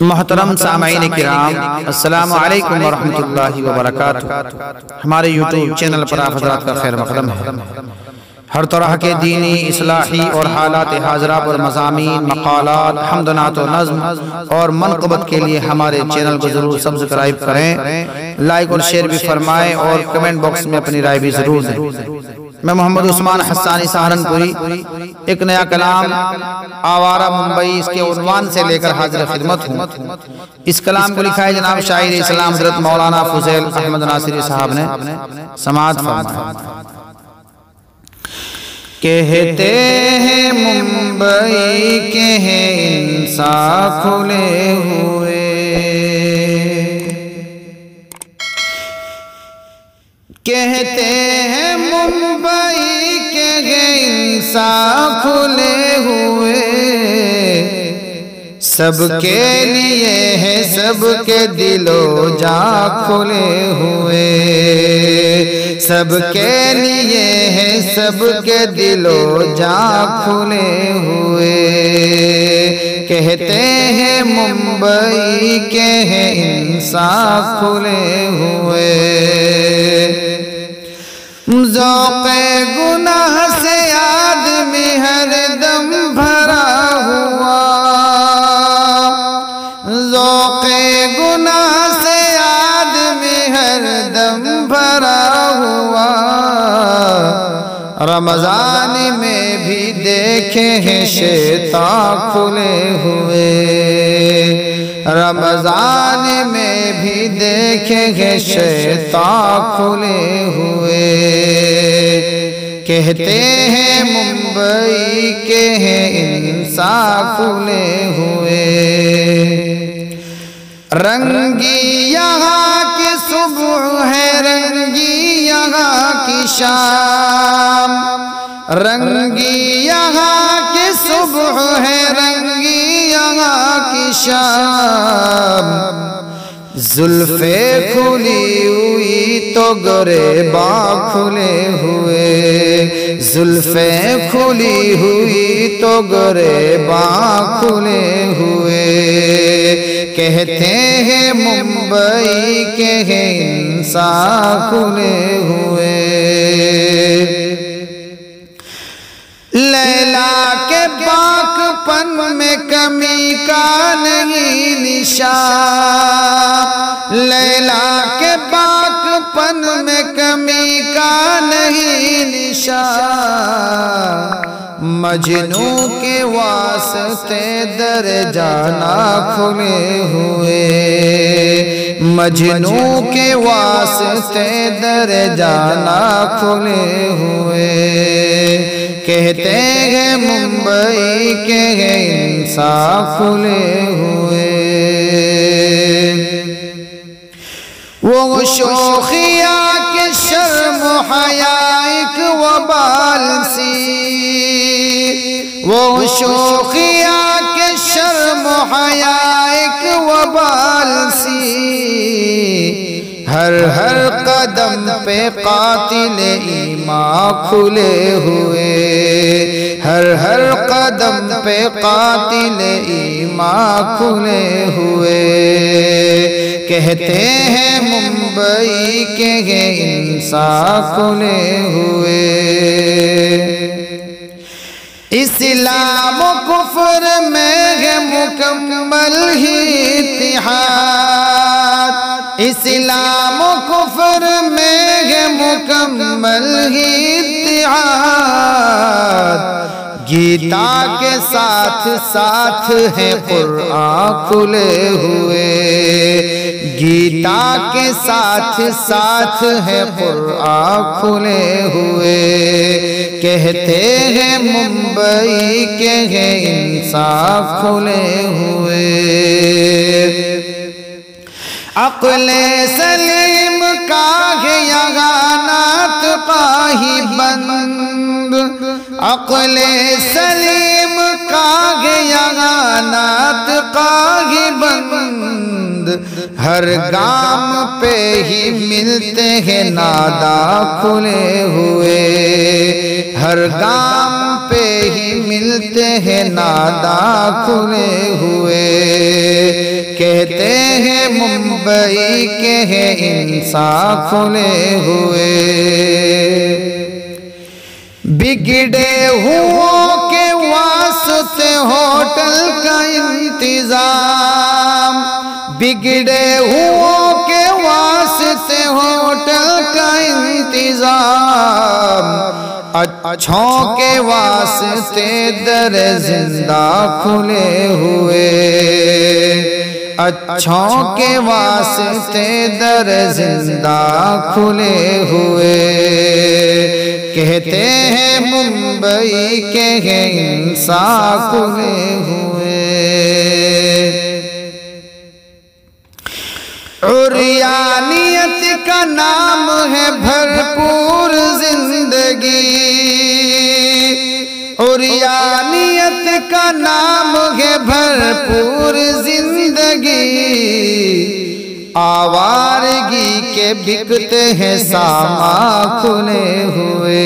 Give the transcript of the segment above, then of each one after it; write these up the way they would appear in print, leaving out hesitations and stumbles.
محترم سامعین کرام، السلام علیکم ورحمۃ اللہ وبرکاتہ۔ ہمارے یوٹیوب چینل پر آپ حضرات کا خیر مقدم ہے۔ ہر طرح کے دینی، اصلاحی اور حالات حاضرہ پر مضامین، مقالات، حمد و نعت و نظم اور منقبت کے لیے ہمارے چینل کو ضرور سبسکرائب کریں، لائک اور شیئر بھی فرمائیں اور کمنٹ باکس میں اپنی رائے بھی ضرور دیں۔ میں محمد عثمان حسانی سہارنپوری ایک نیا کلام آوارہ ممبئی اس کے عنوان سے لے کر حاضر خدمت ہوں۔ اس کلام کو لکھا ہے جناب شاعر اسلام حضرت مولانا فضیل احمد ناصری صاحب نے۔ سماعت فرمائیں۔ کہتے ہیں ممبئی کے ہیں انصاف کھلے ہوئے، کہتے ہیں ممبئی کے ہیں انصاف کھلے ہوئے، سب کے لیے ہے سب کے دل و جاں کھلے ہوئے، سب کے لیے ہے سب کے دل و جاں کھلے ہوئے، کہتے ہیں ممبئی کے ہیں انصاف کھلے ہوئے، ذوق گناہ سے آدمی ہر دم بھرا ہوا، ذوق گناہ سے آدمی ہر دم بھرا ہوا، رمضان میں بھی دیکھے ہیں شیطان کھلے ہوئے، رمضان میں بھی دیکھے ہیں شیطان کھلے ہوئے، کہتے ہیں ممبئی کے ہیں انصاف کھلے ہوئے، رنگی یہاں کی صبح ہے رنگی یہاں کی شام، رنگی یہاں کی صبح ہے رنگی یہاں کی شام، زلفیں کھلی ہوئی تو گریباں کھلے ہوئے، زلفیں کھلی ہوئی تو گریباں کھلے ہوئے، کہتے ہیں ممبئی کے ہیں انصاف کھلے ہوئے، لیلا کے پاک پن میں کمی کا نہیں نشان، لیلا کے پاک پن میں کمی کا نہیں نشان، مجنوں کے واسطے در جانا کھلے ہوئے، مجنوں کے واسطے در جانا کھلے ہوئے، کہتے ہیں ممبئی کے ہیں انصاف کھلے ہوئے، وہ شوخیہ کے شرم و حیا ایک وبال سی، وہ شوخیہ کے شرم و حیا ایک وبال سی، ہر ہر قدم پہ قاتل ایمان کھلے ہوئے، ہر ہر قدم پہ قاتل ایمان کھلے ہوئے، کہتے ہیں ممبئی کے ہیں انصاف کھلے ہوئے، اسلام و کفر میں ہے مکمل ہی اتحاد، اسلام و کفر میں ہے مکمل ہی اتحاد، گیتا کے ساتھ ساتھ ہے قرآن کھلے ہوئے، گیتا کے ساتھ ساتھ ہے قرآن کھلے ہوئے، کہتے ہیں ممبئی کے ہیں انصاف کھلے ہوئے، عقل سلیم کا ہے یہاں ناطقہ ہی بند، عقل سلیم کا ہے یہاں ناطقہ ہی بند، ہر گام پہ ہی ملتے ہیں ناداں کھلے ہوئے، ہر گام پہ ہی ملتے ہیں ناداں کھلے ہوئے، کہتے ہیں ممبئی کے ہیں انسان کھلے ہوئے، بگڑے ہوں کے واسطے ہوٹل کا انتظام، بگڑے ہوں کے واسطے ہوٹل کا انتظام، اچھوں کے واسطے در زندہ کھلے ہوئے، اچھوں کے واسطے در زندہ کھلے ہوئے، کہتے ہیں ممبئی کے ہیں انسان کھلے ہوئے۔ عریانیت کا نام ہے بھرپور زندگی، عریانیت کا نام ہے بھرپور زندگی، آوارگی کے بکتے ہیں سامان کھلے ہوئے،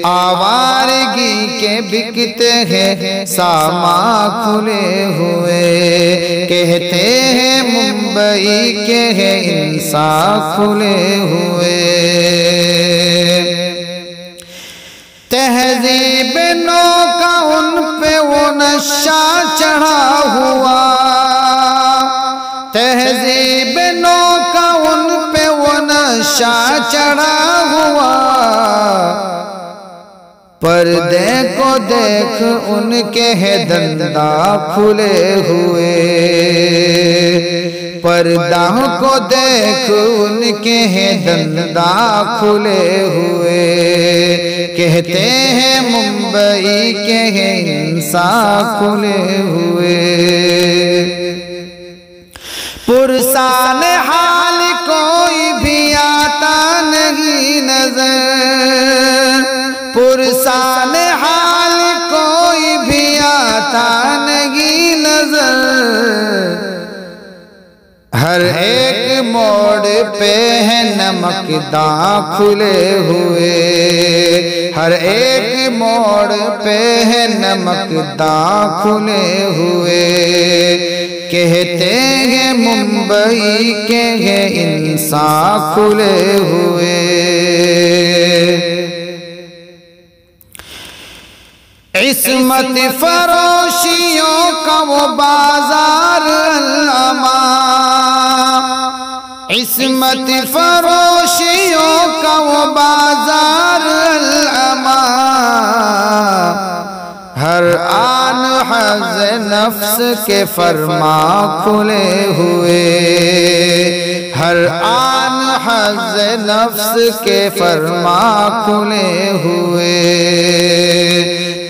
آوارگی کے بکتے ہیں سامان کھلے ہوئے، کہتے ہیں ممبئی کے ہیں انسان کھلے ہوئے۔ تہذیب نو کا ان پہ وہ نشہ چڑھا ہوا، تہذیب نو کا ان پہ وہ نشہ چڑھا ہوا، پردے کو دیکھ ان کے ہیں دنداں کھلے ہوئے، پردہ کو دیکھ ان کے ہیں دنداں کھلے ہوئے، کہتے ہیں ممبئی کے ہیں انسان کھلے ہوئے۔ پرسان حال کوئی بھی آتا نہیں نظر، پرسان حال کوئی بھی آتا نہیں نظر، ہر ایک موڑ پہ ہے نمکداں کھلے ہوئے، ہر ایک موڑ پہ ہے نمکداں کھلے ہوئے، کہتے ہیں ممبئی کے ہیں انسان کھلے ہوئے۔ عصمت فروشیوں کا وہ بازار العما، عصمت فروشیوں کا وہ بازار العما، ہر آن حظ نفس کے فرما کھلے ہوئے، ہر آن حظ نفس کے فرما کھلے ہوئے،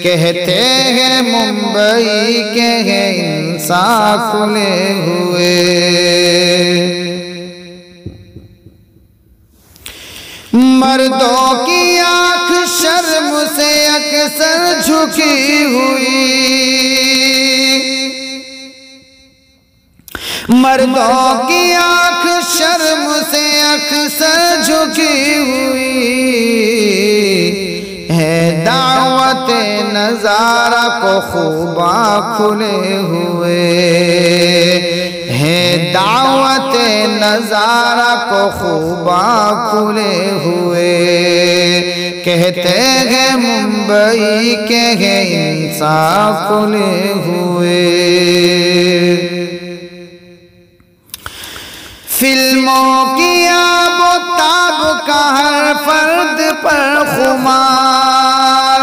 کہتے ہیں ممبئی کے ہیں انسان کھلے ہوئے۔ مردوں کی آنکھ شرم سے اکثر جھکی ہوئی، مردوں کی آنکھ شرم سے اکثر جھکی ہوئی، ہے دعوت نظارہ کو خوباں کھلے ہوئے، ہے دعوت نظارہ کو خوباں کھلے ہوئے، کہتے ہیں ممبئی کے ہیں انسان کھلے ہوئے۔ فلموں کی آب و تاب کا ہر فرد پر خمار،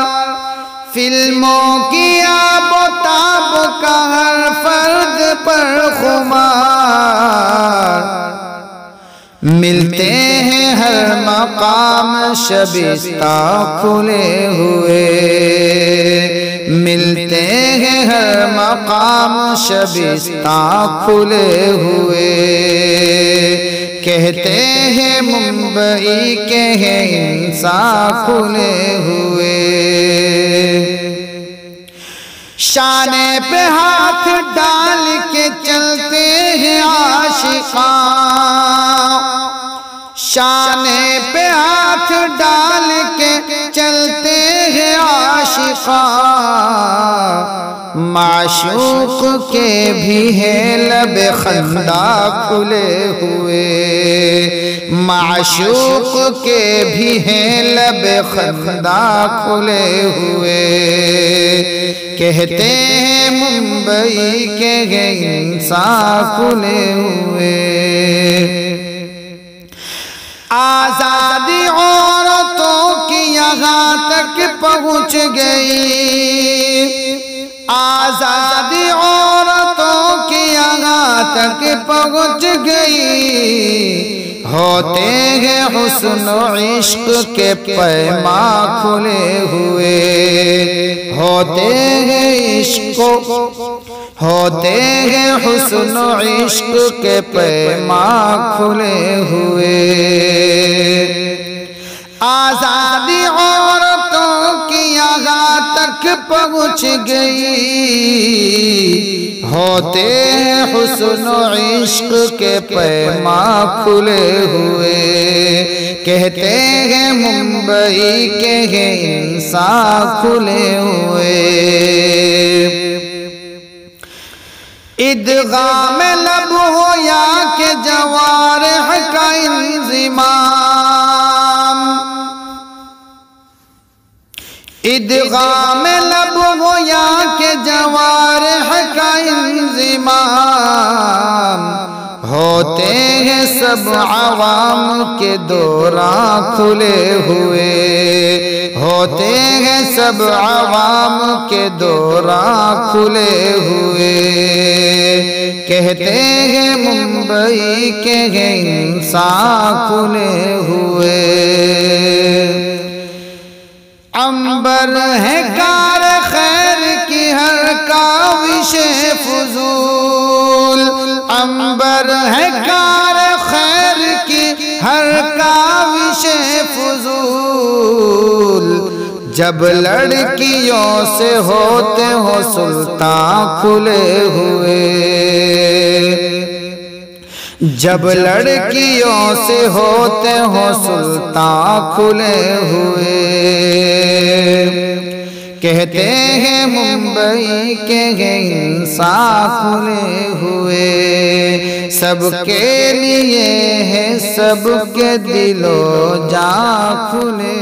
فلموں کی آب و تاب کا ہر فرد پر خمار، ملتے ہیں ہر مقام شبستہ کھلے ہوئے، ملتے ہیں ہر مقام شبستہ کھلے ہوئے، کہتے ہیں ممبئی کے ہیں انسان کھلے ہوئے۔ شانے پہ ہاتھ ڈال کے چلتے ہیں عاشقاں، شانے پہ ہاتھ ڈال کے چلتے ہیں عاشقاں، معشوق کے بھی ہیں لب خندہ کھلے ہوئے، معشوق کے بھی ہیں لب خندہ کھلے ہوئے، کہتے ہیں ممبئی کے انسان کھلے ہوئے۔ آزادی عورتوں کی یہاں تک پہنچ گئی، آزادی عورتوں کی یہاں تک پہنچ گئی، ہوتے ہیں حسن و عشق کے پیماں کھلے ہوئے، ہوتے ہیں عشق ہوتے ہیں حسن و عشق کے پیماں کھلے ہوئے۔ آزادی عورتوں کی یہاں تک پہنچ گئی، ہوتے ہیں حسن و عشق کے پیماں کھلے ہوئے، کہتے ہیں ممبئی کے انسان کھلے ہوئے۔ ادغام لب ہو یا کہ جوارح کا انضمام، ادغام لب ہو یا کہ جوارح کا انضمام، ہوتے ہیں سب عوام کے دوران کھلے ہوئے، ہوتے ہیں سب عوام کے دوران کھلے ہوئے، کہتے ہیں ممبئی کے انسان کھلے ہوئے۔ عنبر ہے کار خیر کی ہر کاوش فضول، عنبر ہے کار خیر کی ہر کاوش فضول، جب لڑکیوں سے ہوتے ہو سلطان کھلے ہوئے، جب لڑکیوں سے ہوتے ہو سلطان کھلے ہوئے، کہتے ہیں ممبئی کے انسان کھلے ہوئے، سب کے لیے ہے سب کے دل و جاں کھلے